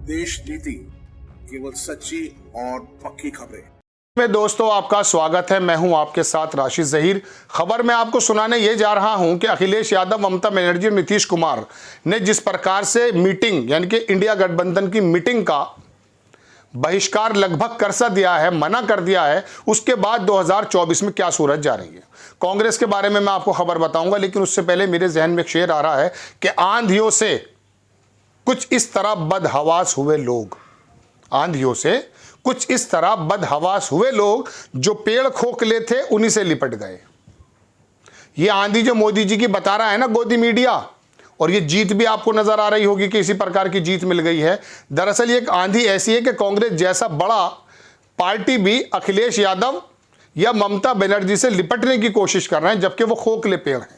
देश नीति, केवल सच्ची और पक्की खबरें। में दोस्तों आपका स्वागत है। मैं हूं आपके साथ राशिद जहीर। खबर मैं आपको सुनाने ये जा रहा हूं कि अखिलेश यादव, ममता बनर्जी और नीतीश कुमार ने जिस प्रकार से मीटिंग यानी कि इंडिया गठबंधन की मीटिंग का बहिष्कार लगभग कर सा दिया है, मना कर दिया है, उसके बाद 2024 में क्या सूरत जा रही है। कांग्रेस के बारे में मैं आपको खबर बताऊंगा, लेकिन उससे पहले मेरे जहन में एक शेर आ रहा है कि आंधियों से कुछ इस तरह बदहवास हुए लोग, आंधियों से कुछ इस तरह बदहवास हुए लोग, जो पेड़ खोखले थे उन्हीं से लिपट गए। ये आंधी जो मोदी जी की बता रहा है ना गोदी मीडिया, और ये जीत भी आपको नजर आ रही होगी कि इसी प्रकार की जीत मिल गई है। दरअसल ये एक आंधी ऐसी है कि कांग्रेस जैसा बड़ा पार्टी भी अखिलेश यादव या ममता बनर्जी से लिपटने की कोशिश कर रहे हैं, जबकि वो खोखले पेड़ हैं।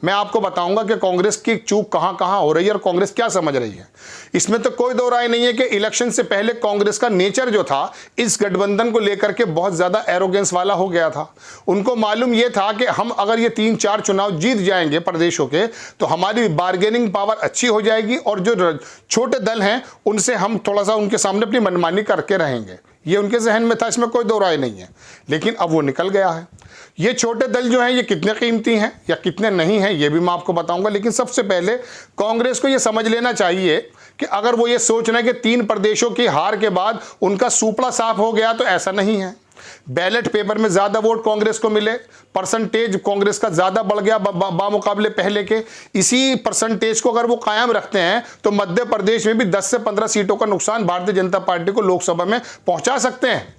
मैं आपको बताऊंगा कि कांग्रेस की चूक कहां कहां हो रही है और कांग्रेस क्या समझ रही है। इसमें तो कोई दो राय नहीं है कि इलेक्शन से पहले कांग्रेस का नेचर जो था इस गठबंधन को लेकर के बहुत ज्यादा एरोगेंस वाला हो गया था। उनको मालूम यह था कि हम अगर ये 3-4 चुनाव जीत जाएंगे प्रदेशों के तो हमारी बार्गेनिंग पावर अच्छी हो जाएगी और जो छोटे दल हैं उनसे हम थोड़ा सा उनके सामने अपनी मनमानी करके रहेंगे। ये उनके जहन में था, इसमें कोई दो राय नहीं है। लेकिन अब वो निकल गया है। ये छोटे दल जो हैं ये कितने कीमती हैं या कितने नहीं हैं ये भी मैं आपको बताऊंगा। लेकिन सबसे पहले कांग्रेस को ये समझ लेना चाहिए कि अगर वो ये सोच रहे हैं कि 3 प्रदेशों की हार के बाद उनका सूपड़ा साफ हो गया, तो ऐसा नहीं है। बैलेट पेपर में ज्यादा वोट कांग्रेस को मिले, परसेंटेज कांग्रेस का ज्यादा बढ़ गया बामुकाबले पहले के। इसी परसेंटेज को अगर वो कायम रखते हैं तो मध्य प्रदेश में भी 10 से 15 सीटों का नुकसान भारतीय जनता पार्टी को लोकसभा में पहुंचा सकते हैं।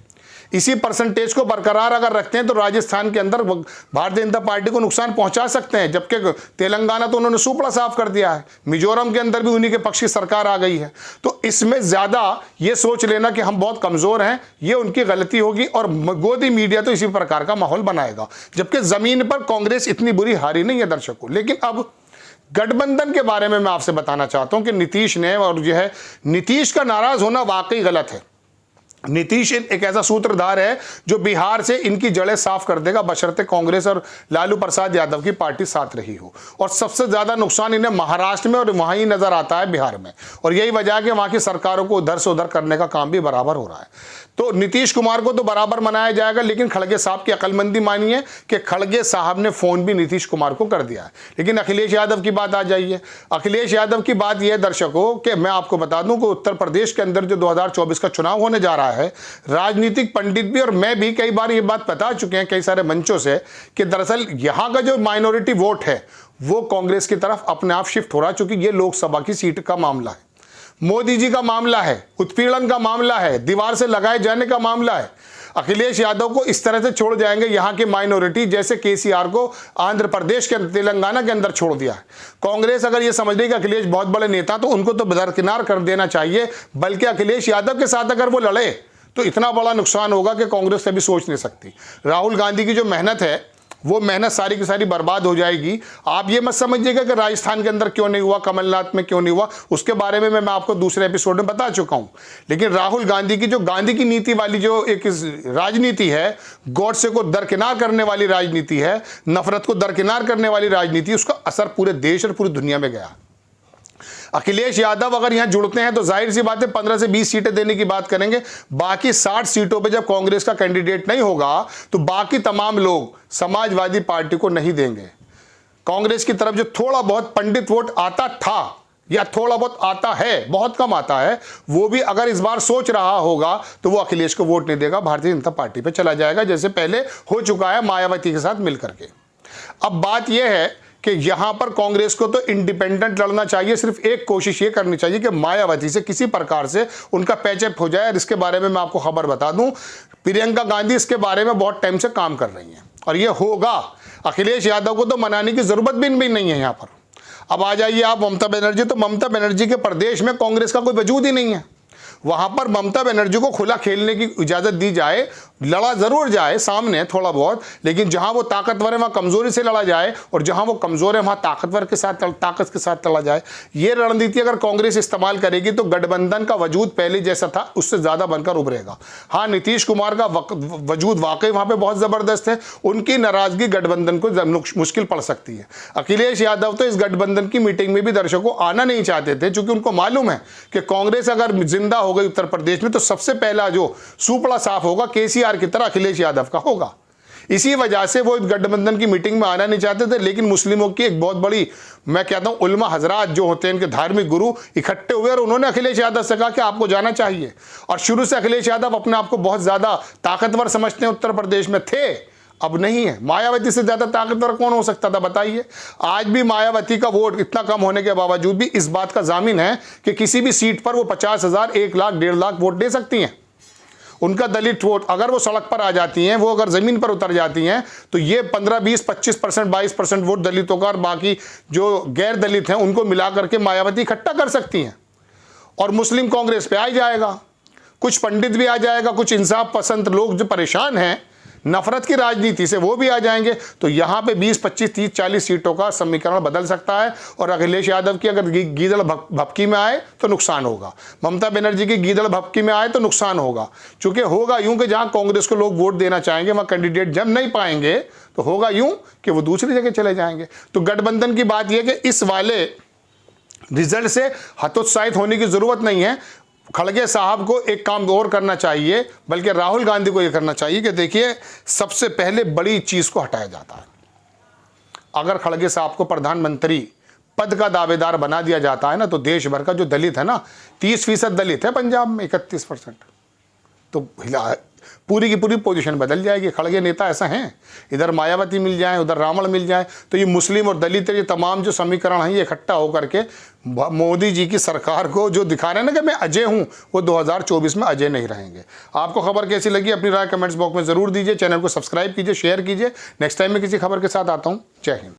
इसी परसेंटेज को बरकरार अगर रखते हैं तो राजस्थान के अंदर भारतीय जनता पार्टी को नुकसान पहुंचा सकते हैं, जबकि तेलंगाना तो उन्होंने सूपड़ा साफ कर दिया है। मिजोरम के अंदर भी उन्हीं के पक्ष की सरकार आ गई है। तो इसमें ज्यादा ये सोच लेना कि हम बहुत कमजोर हैं, ये उनकी गलती होगी और गोदी मीडिया तो इसी प्रकार का माहौल बनाएगा, जबकि जमीन पर कांग्रेस इतनी बुरी हारी नहीं है दर्शकों। लेकिन अब गठबंधन के बारे में मैं आपसे बताना चाहता हूं कि नीतीश ने, और जो है नीतीश का नाराज होना वाकई गलत है। नीतीश एक ऐसा सूत्रधार है जो बिहार से इनकी जड़ें साफ कर देगा, बशर्ते कांग्रेस और लालू प्रसाद यादव की पार्टी साथ रही हो। और सबसे ज्यादा नुकसान इन्हें महाराष्ट्र में और वहीं नजर आता है, बिहार में। और यही वजह है कि वहां की सरकारों को उधर से उधर करने का काम भी बराबर हो रहा है। तो नीतीश कुमार को तो बराबर मनाया जाएगा, लेकिन खड़गे साहब की अकलमंदी मानिए कि खड़गे साहब ने फोन भी नीतीश कुमार को कर दिया है। लेकिन अखिलेश यादव की बात आ जाइए। अखिलेश यादव की बात यह है दर्शकों कि मैं आपको बता दूं कि उत्तर प्रदेश के अंदर जो 2024 का चुनाव होने जा रहा है, राजनीतिक पंडित भी और मैं भी कई बार ये बात बता चुके हैं कई सारे मंचों से कि दरअसल यहां का जो माइनॉरिटी वोट है वो कांग्रेस की तरफ अपने आप शिफ्ट हो रहा है, क्योंकि ये लोकसभा की सीट का मामला है, मोदी जी का मामला है, उत्पीड़न का मामला है, दीवार से लगाए जाने का मामला है। अखिलेश यादव को इस तरह से छोड़ जाएंगे यहां की माइनॉरिटी, जैसे केसीआर को आंध्र प्रदेश के तेलंगाना के अंदर छोड़ दिया है। कांग्रेस अगर ये समझ रही कि अखिलेश बहुत बड़े नेता, तो उनको तो दरकिनार कर देना चाहिए। बल्कि अखिलेश यादव के साथ अगर वो लड़े तो इतना बड़ा नुकसान होगा कि कांग्रेस कभी सोच नहीं सकती। राहुल गांधी की जो मेहनत है वो मेहनत सारी की सारी बर्बाद हो जाएगी। आप ये मत समझिएगा कि राजस्थान के अंदर क्यों नहीं हुआ, कमलनाथ में क्यों नहीं हुआ, उसके बारे में मैं आपको दूसरे एपिसोड में बता चुका हूं। लेकिन राहुल गांधी की जो गांधी की नीति वाली जो एक राजनीति है, गॉडसे को दरकिनार करने वाली राजनीति है, नफरत को दरकिनार करने वाली राजनीति, उसका असर पूरे देश और पूरी दुनिया में गया। अखिलेश यादव अगर यहां जुड़ते हैं तो जाहिर सी बात है 15 से 20 सीटें देने की बात करेंगे। बाकी 60 सीटों पे जब कांग्रेस का कैंडिडेट नहीं होगा तो बाकी तमाम लोग समाजवादी पार्टी को नहीं देंगे। कांग्रेस की तरफ जो थोड़ा बहुत पंडित वोट आता था या थोड़ा बहुत आता है, बहुत कम आता है, वो भी अगर इस बार सोच रहा होगा तो वो अखिलेश को वोट नहीं देगा, भारतीय जनता पार्टी पे चला जाएगा, जैसे पहले हो चुका है मायावती के साथ मिलकर के। अब बात यह है कि यहां पर कांग्रेस को तो इंडिपेंडेंट लड़ना चाहिए। सिर्फ एक कोशिश ये करनी चाहिए कि मायावती से किसी प्रकार से उनका पैचअप हो जाए। और इसके बारे में मैं आपको खबर बता दूं, प्रियंका गांधी इसके बारे में बहुत टाइम से काम कर रही हैं और ये होगा। अखिलेश यादव को तो मनाने की जरूरत भी नहीं है यहां पर। अब आ जाइए आप ममता बनर्जी। तो ममता बनर्जी के प्रदेश में कांग्रेस का कोई वजूद ही नहीं है। वहां पर ममता बनर्जी को खुला खेलने की इजाजत दी जाए, लड़ा जरूर जाए सामने थोड़ा बहुत, लेकिन जहां वो ताकतवर है वहां कमजोरी से लड़ा जाए, और जहां वो कमजोर है वहां ताकत के साथ लड़ा जाए। ये रणनीति अगर कांग्रेस इस्तेमाल करेगी तो गठबंधन का वजूद पहले जैसा था उससे ज्यादा बनकर उभरेगा। हाँ, नीतीश कुमार का वजूद वाकई वहां पे बहुत जबरदस्त है, उनकी नाराजगी गठबंधन को मुश्किल पड़ सकती है। अखिलेश यादव तो इस गठबंधन की मीटिंग में भी दर्शकों आना नहीं चाहते थे, क्योंकि उनको मालूम है कि कांग्रेस अगर जिंदा हो गई उत्तर प्रदेश में तो सबसे पहला जो सूपड़ा साफ होगा केसीआर की तरह अखिलेश यादव का होगा। इसी वजह से वो गठबंधन की मीटिंग में आना नहीं चाहते थे। लेकिन मुस्लिमों की एक बहुत बड़ी, मैं कहता हूं, उलमा हजरात जो होते हैं, इनके धार्मिक गुरु इकट्ठे हुए और उन्होंने अखिलेश यादव से कहा कि आपको जाना चाहिए। और शुरू से अखिलेश यादव अपने आप को बहुत ज्यादा ताकतवर समझते हैं, उत्तर प्रदेश में थे, अब नहीं है। मायावती से ज्यादा ताकतवर कौन हो सकता था बताइए। आज भी मायावती का वोट इतना कम होने के बावजूद भी इस बात का जामिन है कि किसी भी सीट पर वो 50,000, 1 लाख, 1.5 लाख वोट दे सकती हैं। उनका दलित वोट, अगर वो सड़क पर आ जाती हैं, वो अगर जमीन पर उतर जाती हैं, तो ये 15, 20, 25%, 22% वोट दलितों का और बाकी जो गैर दलित हैं उनको मिला करके मायावती इकट्ठा कर सकती हैं। और मुस्लिम कांग्रेस पे आ जाएगा, कुछ पंडित भी आ जाएगा, कुछ इंसाफ पसंद लोग जो परेशान हैं नफरत की राजनीति से वो भी आ जाएंगे। तो यहाँ पे 20, 25, 30, 40 सीटों का समीकरण बदल सकता है। और अखिलेश यादव की अगर गीदड़ भपकी में आए तो नुकसान होगा, ममता बनर्जी की गीदड़ भपकी में आए तो नुकसान होगा। चूंकि होगा यूं कि जहां कांग्रेस को लोग वोट देना चाहेंगे वहां कैंडिडेट जब नहीं पाएंगे तो होगा यूं कि वो दूसरी जगह चले जाएंगे। तो गठबंधन की बात यह कि इस वाले रिजल्ट से हतोत्साहित होने की जरूरत नहीं है। खड़गे साहब को एक काम और करना चाहिए, बल्कि राहुल गांधी को यह करना चाहिए कि देखिए, सबसे पहले बड़ी चीज को हटाया जाता है। अगर खड़गे साहब को प्रधानमंत्री पद का दावेदार बना दिया जाता है ना, तो देश भर का जो दलित है ना, 30% दलित है पंजाब में, 31%, तो पूरी की पूरी पोजीशन बदल जाएगी। खड़गे नेता ऐसा हैं, इधर मायावती मिल जाए, उधर रावण मिल जाए, तो ये मुस्लिम और दलित, ये तमाम जो समीकरण हैं ये इकट्ठा होकर के मोदी जी की सरकार को जो दिखा रहे हैं ना कि मैं अजय हूं, वो 2024 में अजय नहीं रहेंगे। आपको खबर कैसी लगी अपनी राय कमेंट्स बॉक्स में जरूर दीजिए। चैनल को सब्सक्राइब कीजिए, शेयर कीजिए। नेक्स्ट टाइम मैं किसी खबर के साथ आता हूं। जय हिंद।